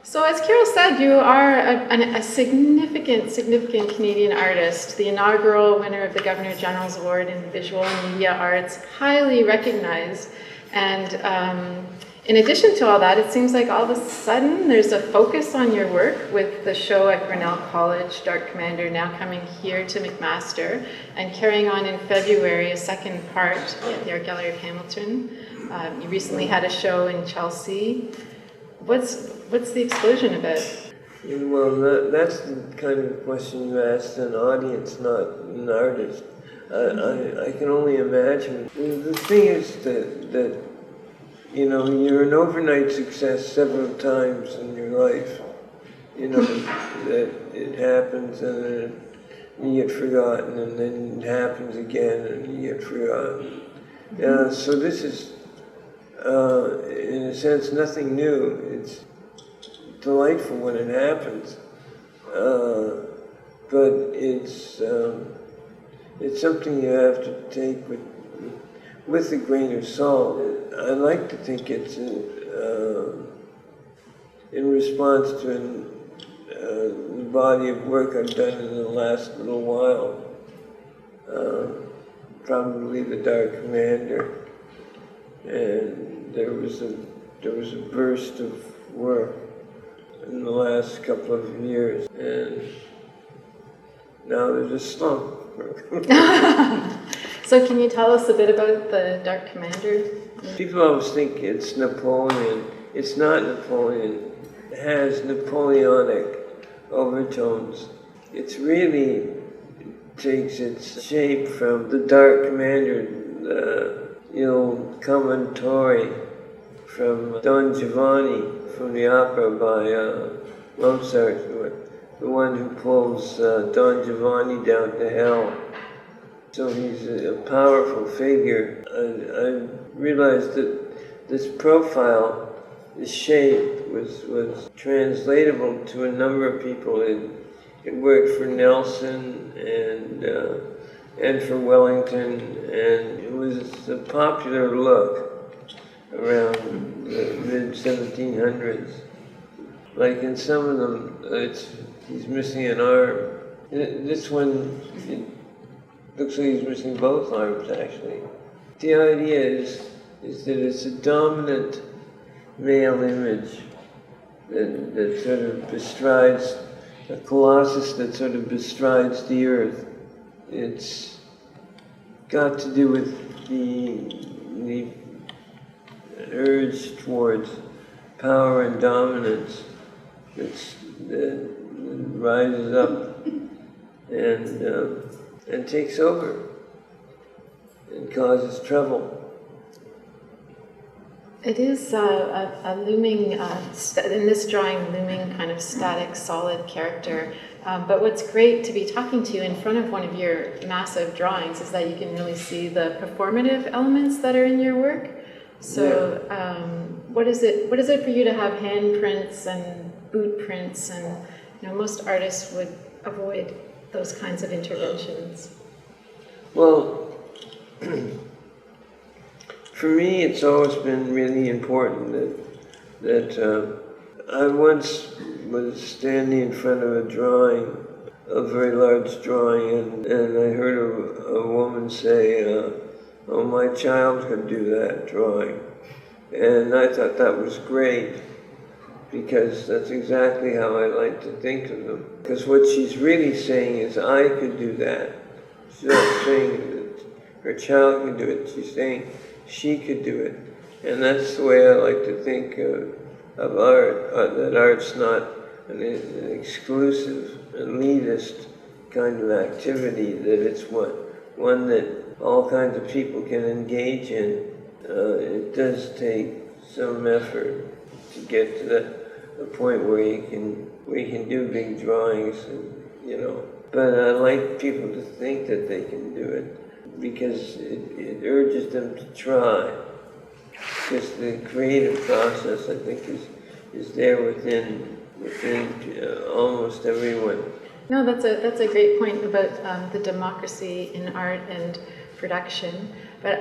So as Carol said, you are a significant Canadian artist, the inaugural winner of the Governor General's Award in Visual and Media Arts, highly recognized. And in addition to all that, it seems like all of a sudden there's a focus on your work with the show at Grinnell College, Dark Commander, now coming here to McMaster and carrying on in February a second part at the Art Gallery of Hamilton. You recently had a show in Chelsea. What's the explosion about? Well, that's the kind of question you asked an audience, not an artist. I can only imagine. The thing is that you know, you're an overnight success several times in your life. You know, that it happens and then you get forgotten, and then it happens again and you get forgotten. So this is, in a sense, nothing new. It's delightful when it happens, but it's something you have to take with a grain of salt. I like to think it's in response to the body of work I've done in the last little while, probably The Dark Commander, and there was a burst of work in the last couple of years, and now there's a slump. So can you tell us a bit about The Dark Commander? People always think it's Napoleon. It's not Napoleon. It has Napoleonic overtones. It's really takes its shape from The Dark Commander, the Il Commendatore from Don Giovanni, from the opera by Mozart, the one who pulls Don Giovanni down to hell. So he's a powerful figure. I realized that this profile, this shape, was translatable to a number of people. It worked for Nelson and for Wellington, and it was a popular look around the mid-1700s. Like in some of them, he's missing an arm. This one, looks like he's missing both arms, actually. The idea is that it's a dominant male image that sort of bestrides, a colossus that sort of bestrides the earth. It's got to do with the urge towards power and dominance that rises up and takes over and causes trouble. It is a looming, in this drawing, looming kind of static, solid character. But what's great to be talking to you in front of one of your massive drawings is that you can really see the performative elements that are in your work. So what is it for you to have handprints and boot prints, and most artists would avoid those kinds of interventions? Well, for me, it's always been really important that I once was standing in front of a drawing, a very large drawing, and I heard a woman say, "Oh, my child could do that drawing," and I thought that was great, because that's exactly how I like to think of them. Because what she's really saying is, I could do that. She's not saying that her child could do it. She's saying she could do it. And that's the way I like to think of art, that art's not an exclusive, elitist kind of activity, that it's one that all kinds of people can engage in. It does take some effort to get to the point where you can do big drawings, But I like people to think that they can do it, because it urges them to try. Because the creative process, I think, is there within almost everyone. No, that's a great point about the democracy in art and production. But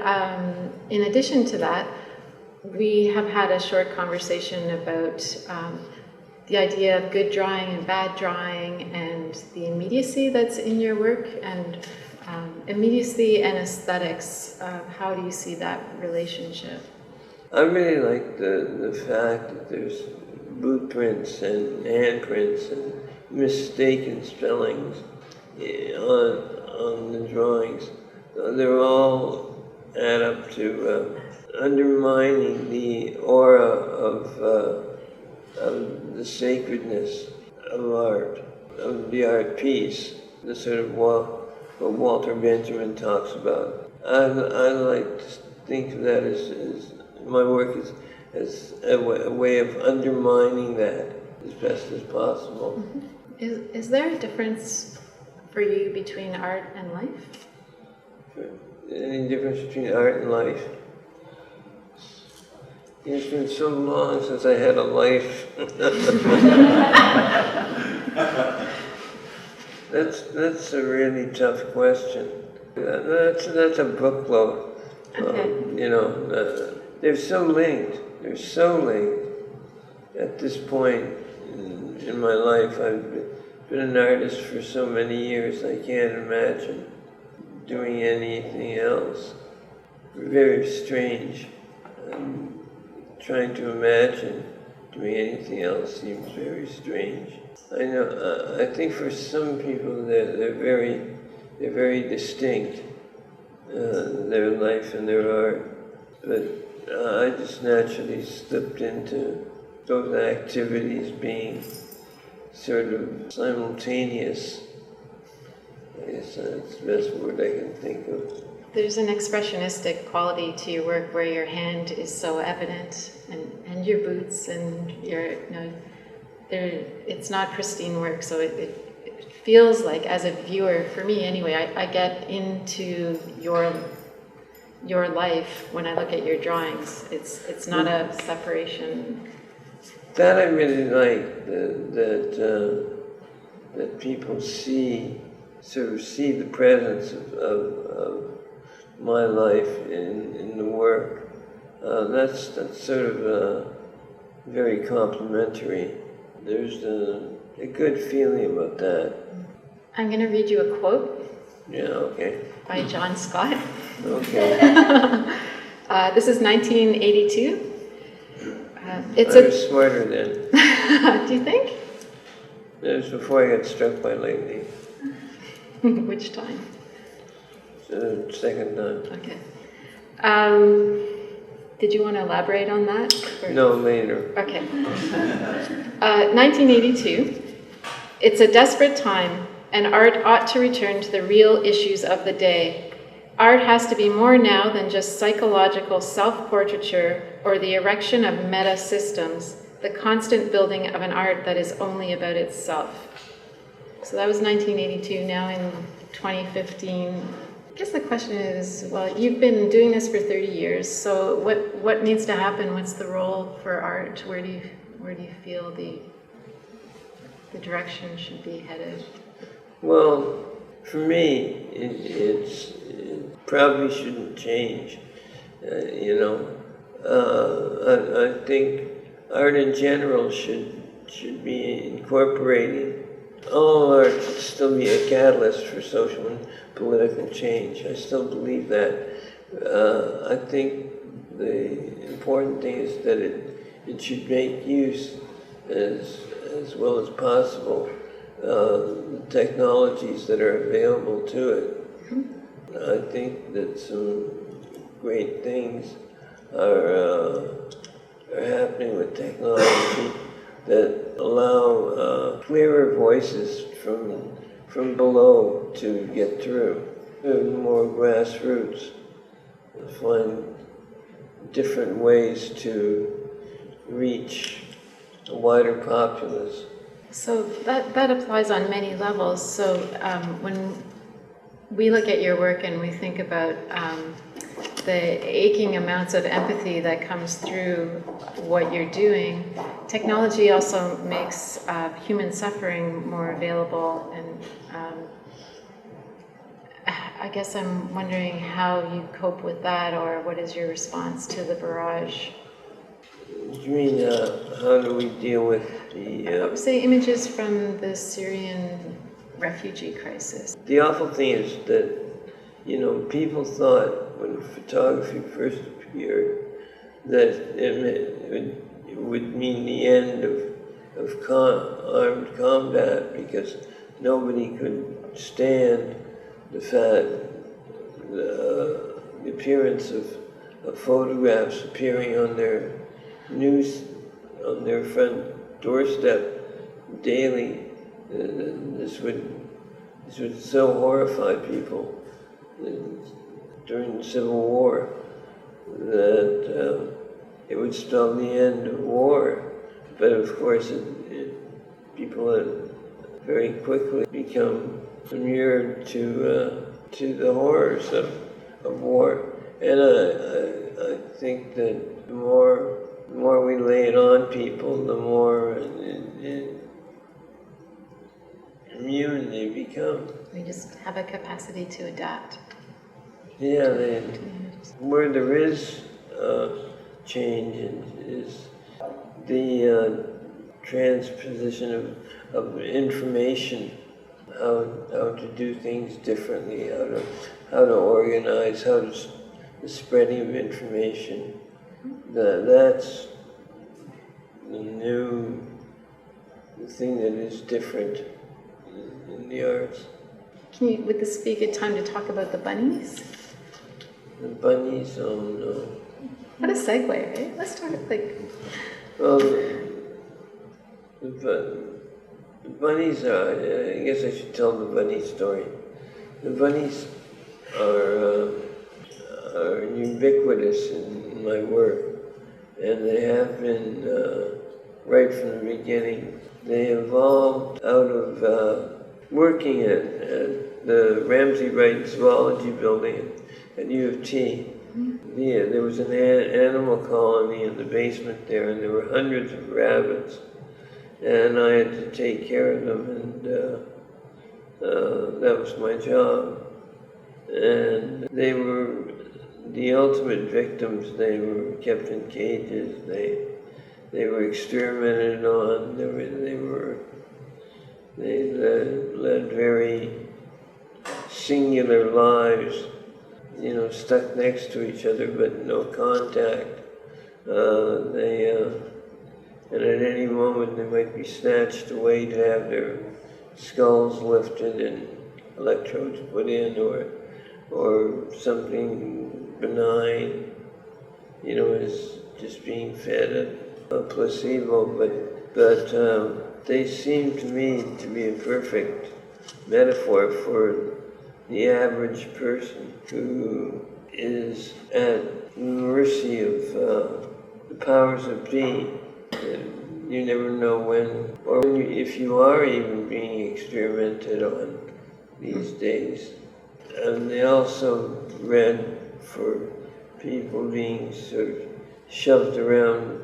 in addition to that, we have had a short conversation about the idea of good drawing and bad drawing and the immediacy that's in your work, and immediacy and aesthetics. How do you see that relationship? I really like the fact that there's boot prints and handprints and mistaken spellings on the drawings. They're all add up to undermining the aura of the sacredness of art, of the art piece, the sort of what Walter Benjamin talks about. I like to think of that as my work as a way of undermining that as best as possible. Mm-hmm. Is there a difference for you between art and life? Any difference between art and life? It's been so long since I had a life. That's a really tough question. That's a bookload. Okay. They're so linked. They're so linked. At this point in my life, I've been an artist for so many years, I can't imagine doing anything else. Very strange. Trying to imagine doing anything else seems very strange. I know. I think for some people, they're very distinct. Their life and their art, but I just naturally slipped into those activities being sort of simultaneous. I guess that's the best word I can think of. There's an expressionistic quality to your work where your hand is so evident, and your boots, and it's not pristine work, so it feels like, as a viewer, for me anyway, I get into your life when I look at your drawings. It's not a separation. That I really like, that people sort of see the presence of my life in the work. That's sort of very complimentary. There's a good feeling about that. I'm going to read you a quote. Yeah, okay. By John Scott. Okay. This is 1982. I was smarter then. Do you think? It was before I got struck by lightning. Which time? The second time. Okay. Did you want to elaborate on that? Or? No, later. Okay. 1982. It's a desperate time, and art ought to return to the real issues of the day. Art has to be more now than just psychological self-portraiture or the erection of meta-systems, the constant building of an art that is only about itself. So that was 1982. Now in 2015, I guess the question is, well, you've been doing this for 30 years, so what needs to happen? What's the role for art? Where do you feel the direction should be headed? Well, for me, it probably shouldn't change. I think art in general should be incorporating. All art should still be a catalyst for social and political change. I still believe that. I think the important thing is that it should make use as well as possible the technologies that are available to it. I think that some great things are happening with technology that allow clearer voices from below to get through. More grassroots, find different ways to reach a wider populace. So that applies on many levels. So when we look at your work and we think about the aching amounts of empathy that comes through what you're doing, technology also makes human suffering more available. And I guess I'm wondering how you cope with that, or what is your response to the barrage? You mean, how do we deal with the... Say images from the Syrian refugee crisis. The awful thing is that, people thought when photography first appeared that it would mean the end of armed combat, because nobody could stand the appearance of photographs appearing on their on their front doorstep daily. This would so horrify people during the Civil War that it would spell the end of war. But of course, people had very quickly become inured to the horrors of war. And I think that the more we lay it on people, the more immune they become. We just have a capacity to adapt. Yeah, where there is change is the transposition of information, how to do things differently, how to organize, the spreading of information. That's the thing that is different in the arts. Would this be a good time to talk about the bunnies? The bunnies, oh no. What a segue, right? Let's talk Well, the bunnies are, I guess I should tell the bunny story. The bunnies are ubiquitous in my work, and they have been right from the beginning. They evolved out of working at the Ramsey Wright Zoology Building at U of T. There was an animal colony in the basement there, and there were hundreds of rabbits, and I had to take care of them, and that was my job. And they were the ultimate victims. They were kept in cages. They were experimented on. They led very singular lives, stuck next to each other but no contact. And at any moment they might be snatched away to have their skulls lifted and electrodes put in, or something benign, is just being fed a placebo. But they seem to me to be a perfect metaphor for the average person who is at the mercy of the powers that be. You never know when, or if you are even being experimented on these days. And they also read for people being sort of shoved around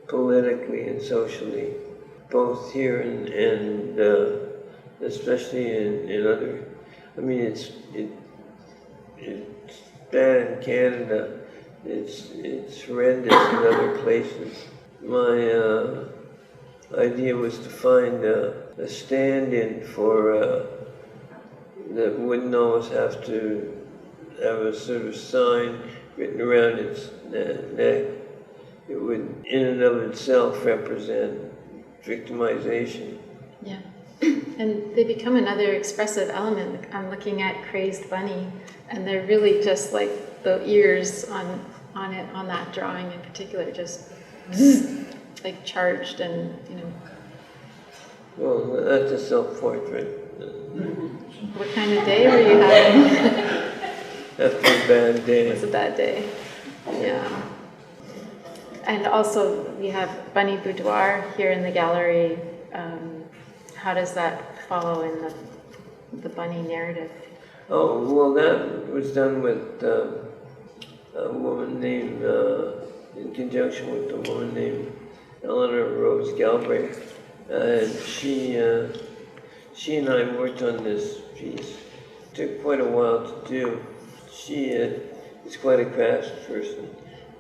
politically and socially, both here and especially in other. I mean, it's bad in Canada. It's horrendous in other places. My idea was to find a stand-in for that wouldn't always have to have a sort of sign written around its neck. It would, in and of itself, represent victimization. Yeah, and they become another expressive element. I'm looking at Crazed Bunny, and they're really just like the ears on that drawing in particular, just like charged and Well, that's a self-portrait. What kind of day were you having? After a bad day. It was a bad day. Yeah. And also, we have Bunny Boudoir here in the gallery. How does that follow in the bunny narrative? Oh, well, that was done with a woman named, in conjunction with a woman named Eleanor Rose Galbraith. And she and I worked on this piece. It took quite a while to do. She is quite a crafts person.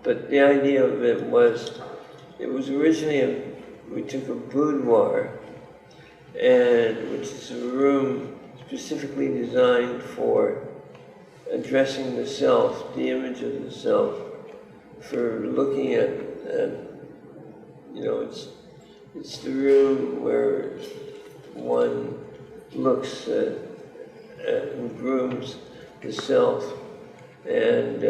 But the idea of it was it was originally we took a boudoir, which is a room specifically designed for addressing the self, the image of the self, for looking at it's the room where one looks at and grooms the self. And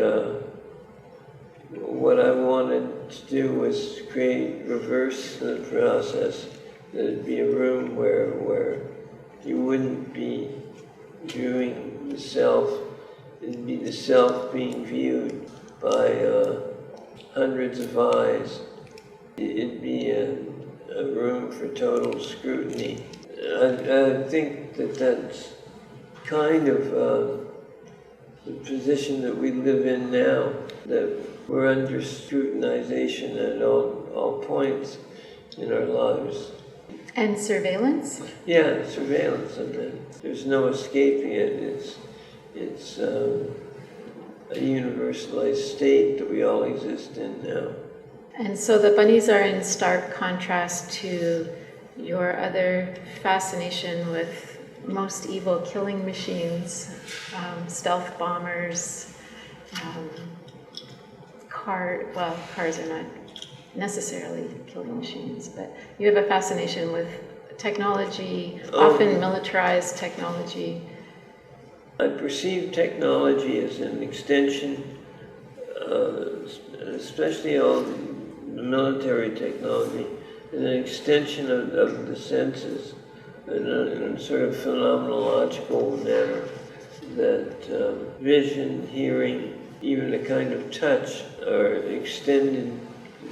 what I wanted to do was reverse the process. That it'd be a room where you wouldn't be viewing the self, it'd be the self being viewed by hundreds of eyes. It'd be a room for total scrutiny. I think that's kind of the position that we live in now, that we're under scrutinization at all points in our lives. And surveillance? Yeah, surveillance, and then there's no escaping it. It's a universalized state that we all exist in now. And so the bunnies are in stark contrast to your other fascination with most evil killing machines, stealth bombers, cars are not necessarily killing machines, but you have a fascination with technology, often militarized technology. I perceive technology as an extension, especially all the military technology, as an extension of the senses in a sort of phenomenological manner, that vision, hearing, even a kind of touch are extended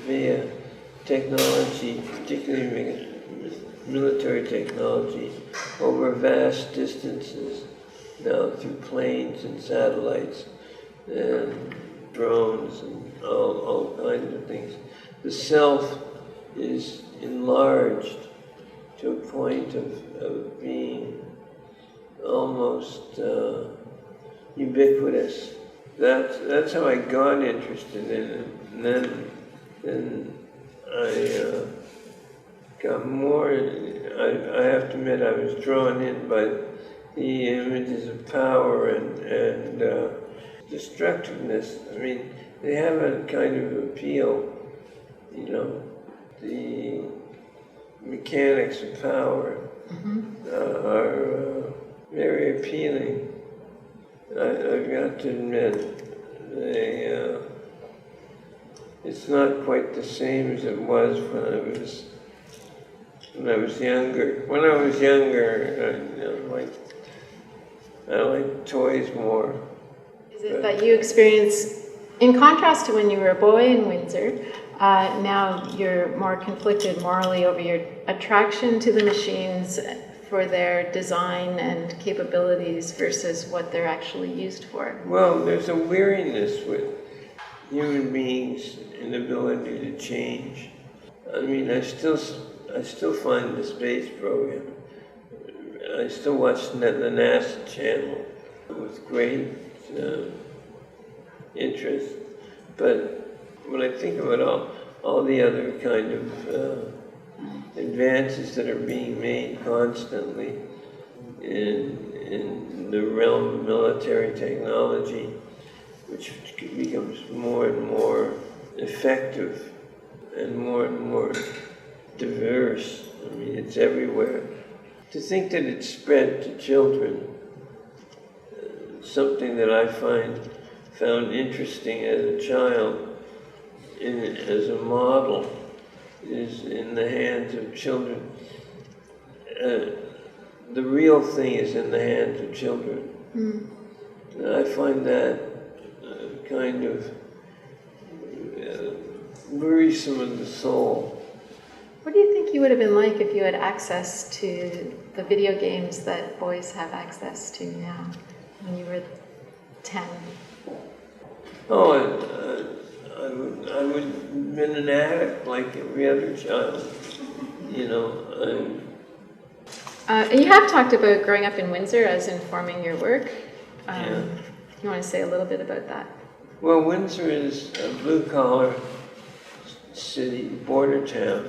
via technology, particularly military technology, over vast distances now through planes and satellites and drones and all kinds of things. The self is enlarged to a point of being almost ubiquitous. That's how I got interested in it. And then I got more, I have to admit I was drawn in by the images of power and destructiveness. I mean, they have a kind of appeal, you know, the mechanics of power are very appealing. I've got to admit, it's not quite the same as it was when I was younger. When I was younger, I liked toys more. Is it that you experience, in contrast to when you were a boy in Windsor, now you're more conflicted morally over your attraction to the machines for their design and capabilities versus what they're actually used for? Well, there's a weariness with human beings' inability to change. I mean, I still find the space program. I still watch the NASA channel with great interest. But when I think about all the other kind of advances that are being made constantly in the realm of military technology, which becomes more and more effective and more diverse. I mean, it's everywhere. To think that it's spread to children, something that I found interesting as a child, as a model, is in the hands of children. The real thing is in the hands of children. And I find that kind of wearisome in the soul. What do you think you would have been like if you had access to the video games that boys have access to now, when you were 10? Oh, I would have been an addict like every other child, you know. And you have talked about growing up in Windsor as informing your work. Yeah. You want to say a little bit about that? Well, Windsor is a blue-collar city, border town,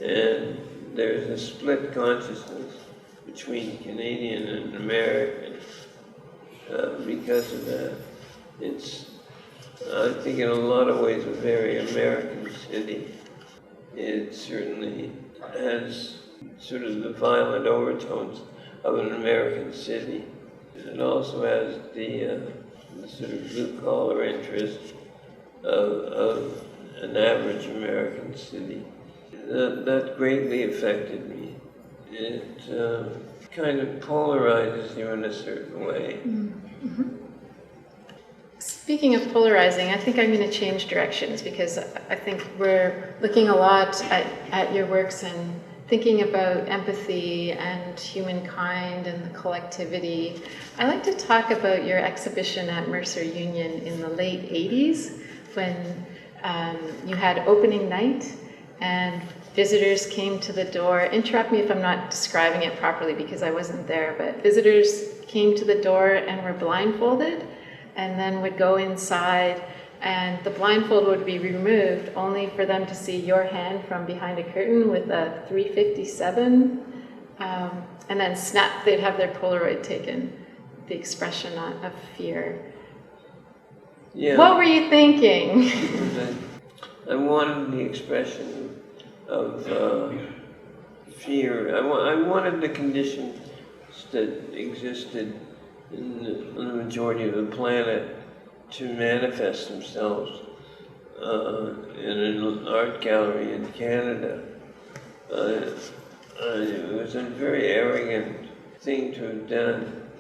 and there's a split consciousness between Canadian and American because of that. It's, I think, in a lot of ways, a very American city. It certainly has sort of the violent overtones of an American city. It also has the sort of blue-collar interest of an average American city. That greatly affected me. It kind of polarizes you in a certain way. Mm-hmm. Speaking of polarizing, I think I'm going to change directions because I think we're looking a lot at your works and thinking about empathy and humankind and the collectivity. I like to talk about your exhibition at Mercer Union in the late 80s when you had opening night and visitors came to the door. Interrupt me if I'm not describing it properly because I wasn't there, but visitors came to the door and were blindfolded and then would go inside, and the blindfold would be removed only for them to see your hand from behind a curtain with a 357, and then snap, they'd have their Polaroid taken, the expression of fear. Yeah. What were you thinking? I wanted the expression of fear. I wanted the conditions that existed in the majority of the planet to manifest themselves in an art gallery in Canada. It was a very arrogant thing to have done.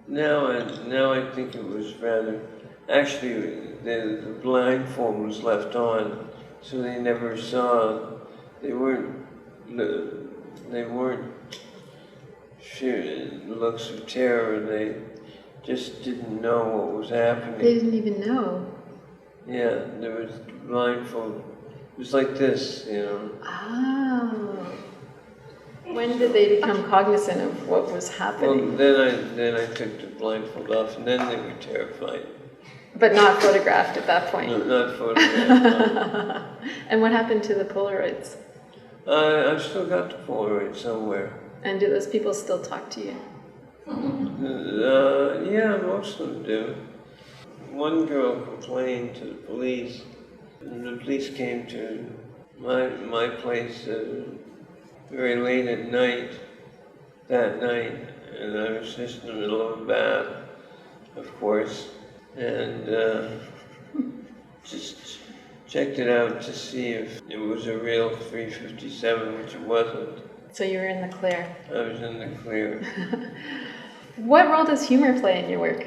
Now I think it was rather, actually the blindfold was left on, so they never saw, they weren't looks of terror, they just didn't know what was happening. They didn't even know. Yeah, there was blindfold. It was like this, you know. Oh. When did they become cognizant of what was happening? Well, then I took the blindfold off, and then they were terrified. But not photographed at that point? No, not photographed. No. And what happened to the Polaroids? I've still got the Polaroid somewhere. And do those people still talk to you? Yeah, most of them do. One girl complained to the police, and the police came to my place very late at night, that night, and I was just in the middle of a bath, of course, and just checked it out to see if it was a real 357, which it wasn't. So you were in the clear. I was in the clear. What role does humor play in your work?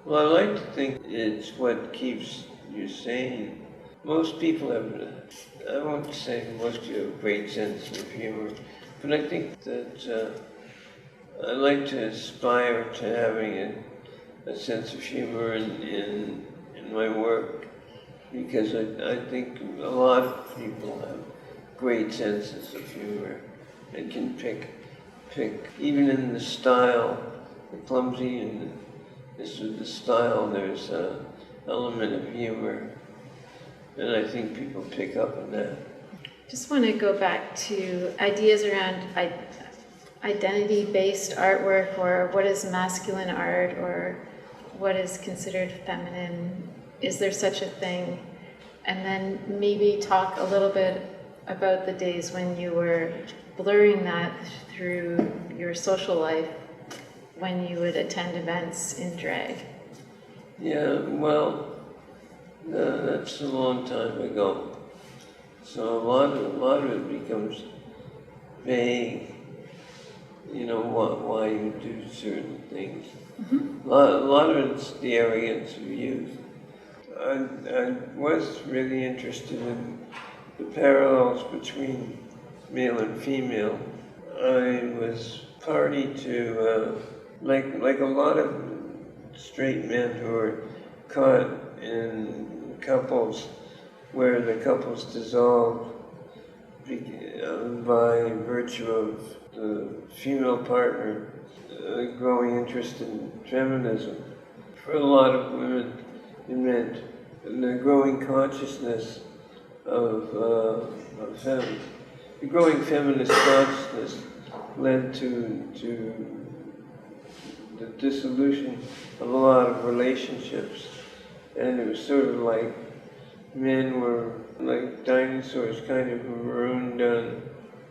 Well, I like to think it's what keeps you sane. Most people have, I won't say most people have a great sense of humor, but I think that I like to aspire to having a sense of humor in my work, because I think a lot of people have great senses of humor and can pick, even in the style, the clumsy and the style, there's an element of humor, and I think people pick up on that. Just want to go back to ideas around identity-based artwork, or what is masculine art, or what is considered feminine. Is there such a thing? And then maybe talk a little bit about the days when you were blurring that through your social life, when you would attend events in drag. Yeah, well, that's a long time ago. So a lot of it becomes vague, you know, why you do certain things. Mm-hmm. A lot of it's the arrogance of youth. I was really interested in the parallels between male and female. I was party to, like a lot of straight men who are caught in couples where the couples dissolve by virtue of the female partner growing interest in feminism. For a lot of women, it meant the growing consciousness the growing feminist consciousness led to the dissolution of a lot of relationships. And it was sort of like men were like dinosaurs, kind of marooned on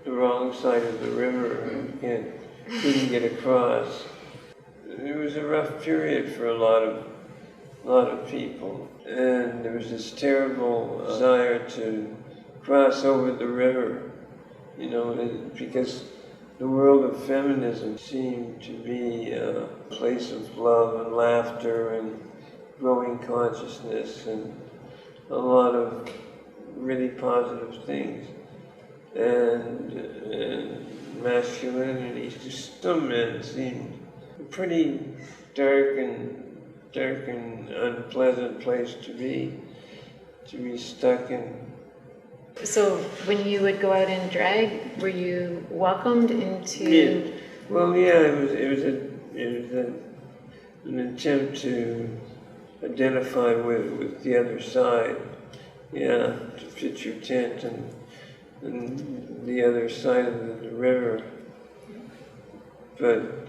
the wrong side of the river and couldn't get across. It was a rough period for a lot of people, and there was this terrible desire to cross over the river, because the world of feminism seemed to be a place of love and laughter and growing consciousness and a lot of really positive things. And masculinity to some men seemed a pretty dark and unpleasant place to be stuck in. So when you would go out in drag, were you welcomed into? Yeah. Well, yeah, it was an attempt to identify with the other side. Yeah, to pitch your tent and the other side of the river. But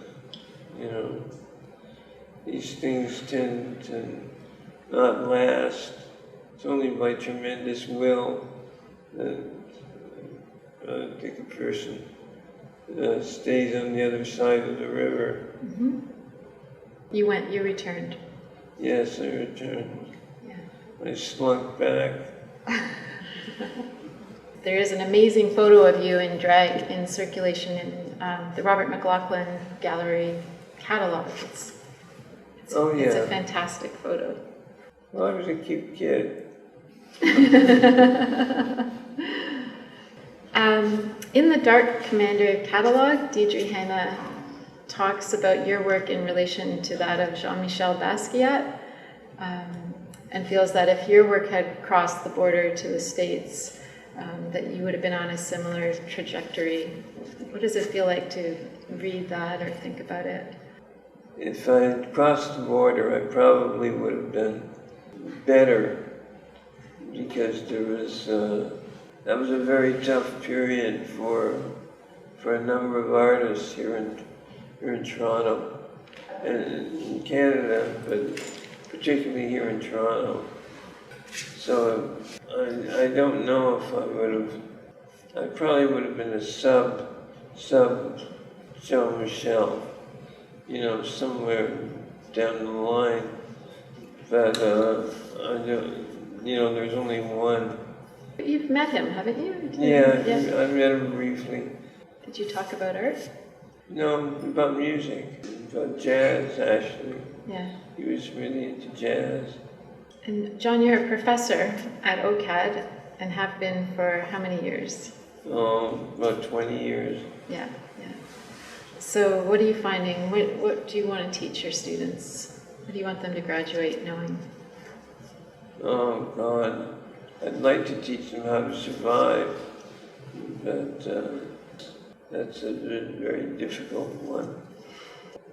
these things tend to not last. It's only by tremendous will that I think a person stays on the other side of the river. Mm-hmm. You returned. Yes, I returned. Yeah. I slunk back. There is an amazing photo of you in drag in circulation in the Robert McLaughlin Gallery catalog. It's a fantastic photo. Well, I was a cute kid. In the Dark Commander catalog, Deidre Hanna talks about your work in relation to that of Jean-Michel Basquiat, and feels that if your work had crossed the border to the States, that you would have been on a similar trajectory. What does it feel like to read that or think about it? If I had crossed the border, I probably would have done better, because that was a very tough period for a number of artists here in Toronto and in Canada, but particularly here in Toronto. So I don't know if I probably would have been a sub Jean-Michel, somewhere down the line. But I don't, there's only one. But you've met him, haven't you? Yeah, I met him briefly. Did you talk about art? No, about music, about jazz, actually. Yeah. He was really into jazz. And John, you're a professor at OCAD and have been for how many years? About 20 years. Yeah. So what are you finding? What do you want to teach your students? What do you want them to graduate knowing? Oh, God. I'd like to teach them how to survive, but that's a very difficult one.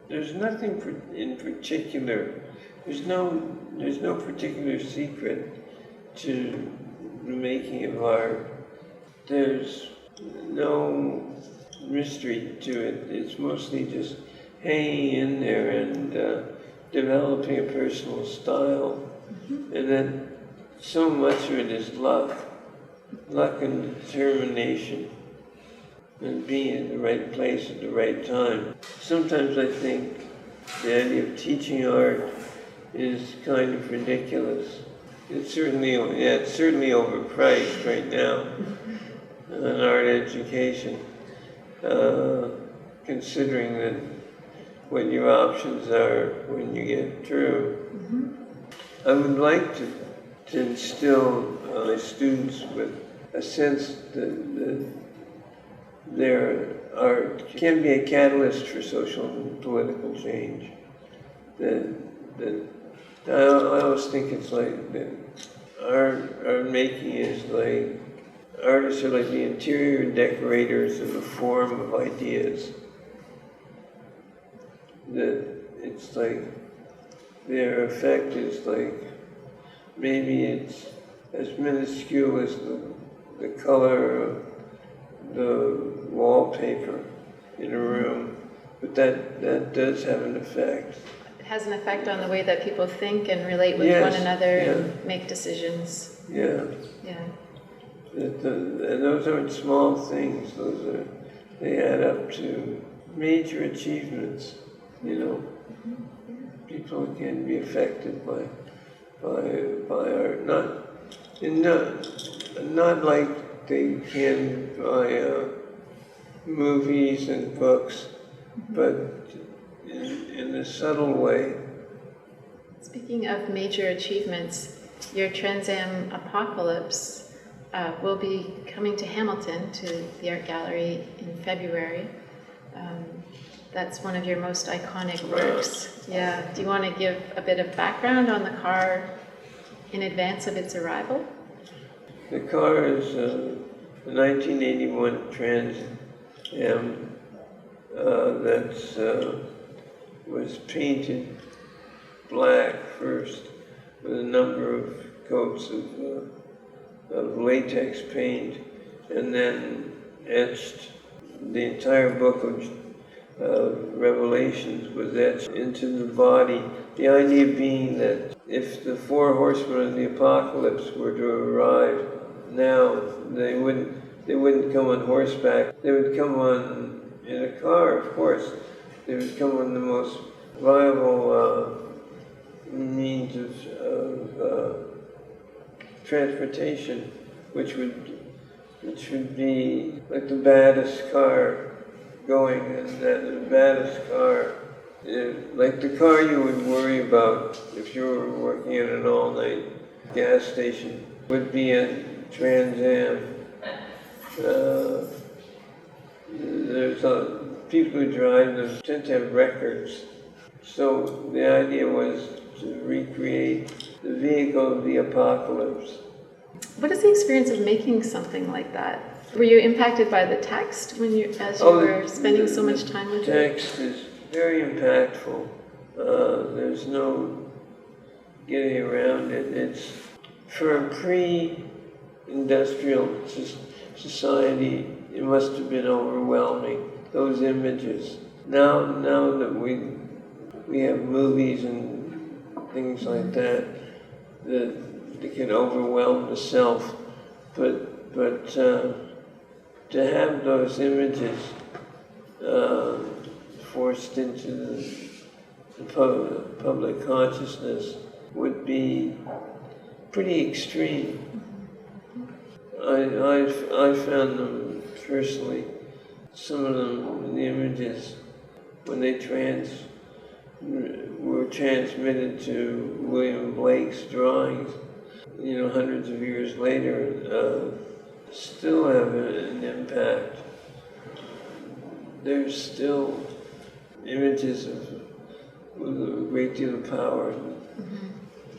There's nothing in particular. There's no particular secret to the making of art. There's no mystery to it. It's mostly just hanging in there and developing a personal style. Mm-hmm. And then so much of it is luck and determination and being in the right place at the right time. Sometimes I think the idea of teaching art is kind of ridiculous. It's certainly overpriced right now, an art education, considering that what your options are when you get through. Mm-hmm. I would like to instill my students with a sense that their art can be a catalyst for social and political change. I always think it's like that art making is like, artists are like the interior decorators of a form of ideas. That it's like, their effect is like, maybe it's as minuscule as the color of the wallpaper in a room, but that does have an effect. It has an effect on the way that people think and relate with one another and make decisions. Yeah. Yeah. And those aren't small things. They add up to major achievements. You know, people can be affected by art, not like they can by movies and books, but in a subtle way. Speaking of major achievements, your Trans Am Apocalypse will be coming to Hamilton, to the art gallery in February. That's one of your most iconic works. Yeah. Do you want to give a bit of background on the car in advance of its arrival? The car is a 1981 Trans Am that was painted black first with a number of coats of latex paint, and then etched. The entire book of Revelations was etched into the body. The idea being that if the four horsemen of the apocalypse were to arrive now, they wouldn't come on horseback. They would come in a car, of course. They would come on the most viable means of transportation, which would be like the baddest car going, and the baddest car, like the car you would worry about if you were working at an all-night gas station, would be a Trans Am. People who drive them tend to have records, so the idea was to recreate the vehicle of the apocalypse. What is the experience of making something like that? Were you impacted by the text as you were spending so much time with it? The text is very impactful. There's no getting around it. It's for a pre-industrial society. It must have been overwhelming, those images. Now that we have movies and things like that can overwhelm the self, but to have those images forced into the public consciousness would be pretty extreme. I found them personally, some of them, the images, when they were transmitted to William Blake's drawings, hundreds of years later, still have an impact. There's still images with a great deal of power. Mm-hmm.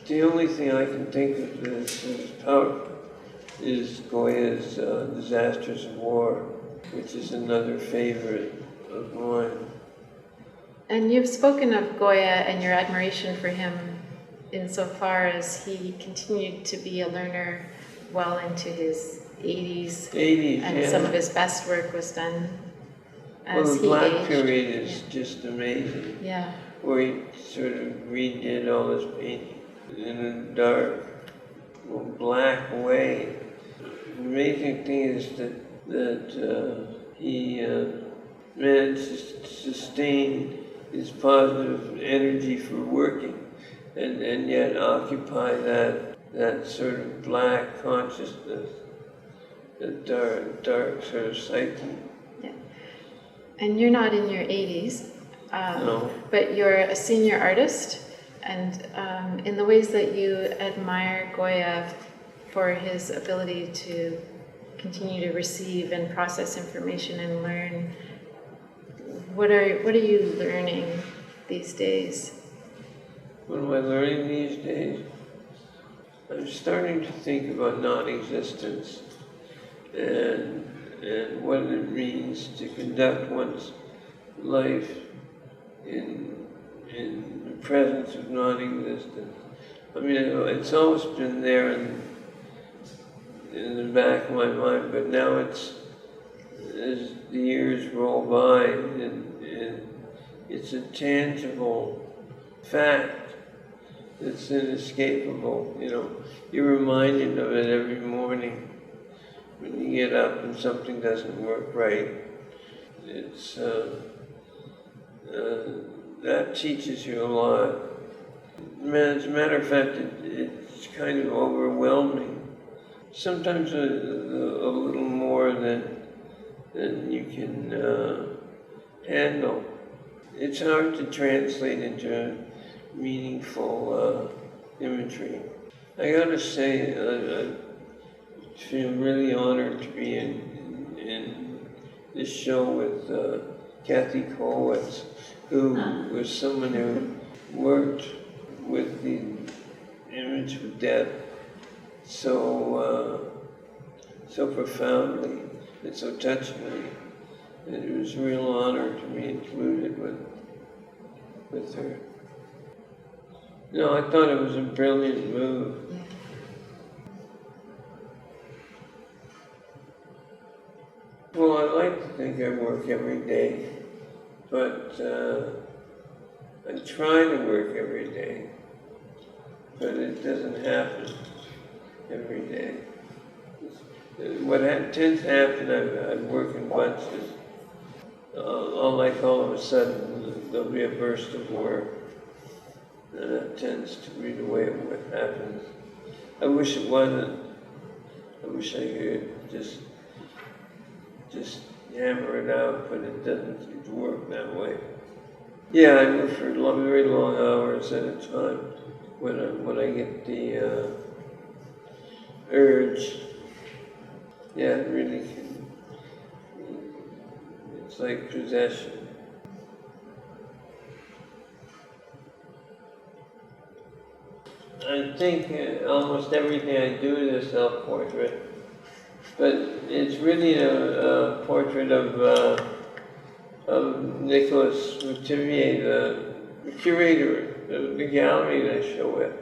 The only thing I can think of as power is Goya's Disasters of War, which is another favorite of mine. And you've spoken of Goya and your admiration for him insofar as he continued to be a learner well into his 80s, and some of his best work was done as the Black period is just amazing. Yeah. Where he sort of redid all his painting in a dark, black way. The amazing thing is that he managed to sustain his positive energy for working, and yet occupy that sort of black consciousness, that dark sort of psyche. Yeah. And you're not in your 80s, no. But you're a senior artist, and in the ways that you admire Goya for his ability to continue to receive and process information and learn, what are you learning these days? What am I learning these days? I'm starting to think about non-existence and what it means to conduct one's life in the presence of non-existence. I mean, it's always been there in the back of my mind, but now it's, as the years roll by, and it's a tangible fact that's inescapable. You know, you're reminded of it every morning when you get up and something doesn't work right. It's that teaches you a lot. As a matter of fact, it's kind of overwhelming. Sometimes a little more than you can handle. It's hard to translate into meaningful imagery. I gotta say, I feel really honored to be in this show with Kathy Kollwitz, who was someone who worked with the image of death so profoundly and so touchingly. And it was a real honor to be included with her. No, I thought it was a brilliant move. Well, I like to think I work every day, but I try to work every day, but it doesn't happen every day. What tends to happen, I work in bunches. All of a sudden, there'll be a burst of work. And that tends to be the way what happens. I wish it wasn't. I wish I could just hammer it out, but it doesn't work that way. Yeah, I work for very long hours at a time when I get the urge. Yeah, it really can. It's like possession. I think almost everything I do is a self-portrait, but it's really a portrait of Nicholas Motivier, the curator of the gallery that I show at.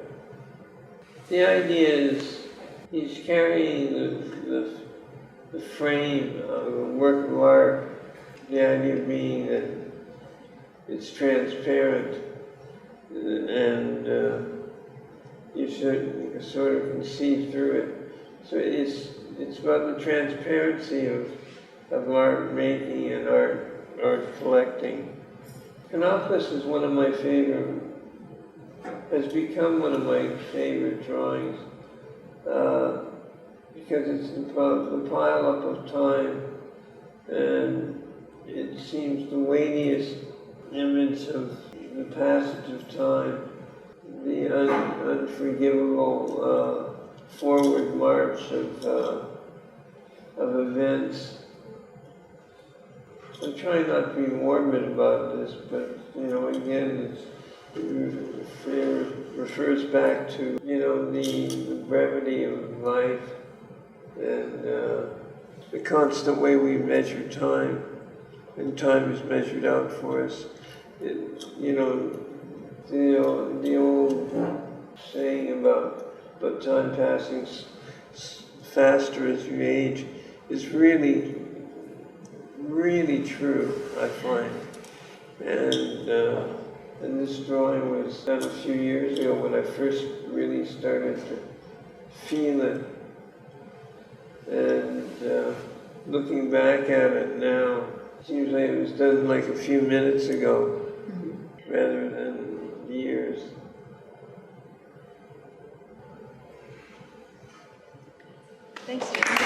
The idea is he's carrying the frame of a work of art, the idea being that it's transparent and you sort of can see through it. So it's about the transparency of art making and art collecting. Canopus is one of my favorite, has become one of my favorite drawings because it's about the pile-up of time, and it seems the weightiest image of the passage of time, the unforgivable forward march of events. I'm trying not to be morbid about this, but again, it refers back to the brevity of life and the constant way we measure time, and time is measured out for us. The old saying about time passing faster as you age is really, really true, I find. And this drawing was done a few years ago when I first really started to feel it. And looking back at it now, it seems like it was done like a few minutes ago, rather than years. Thanks, Steve.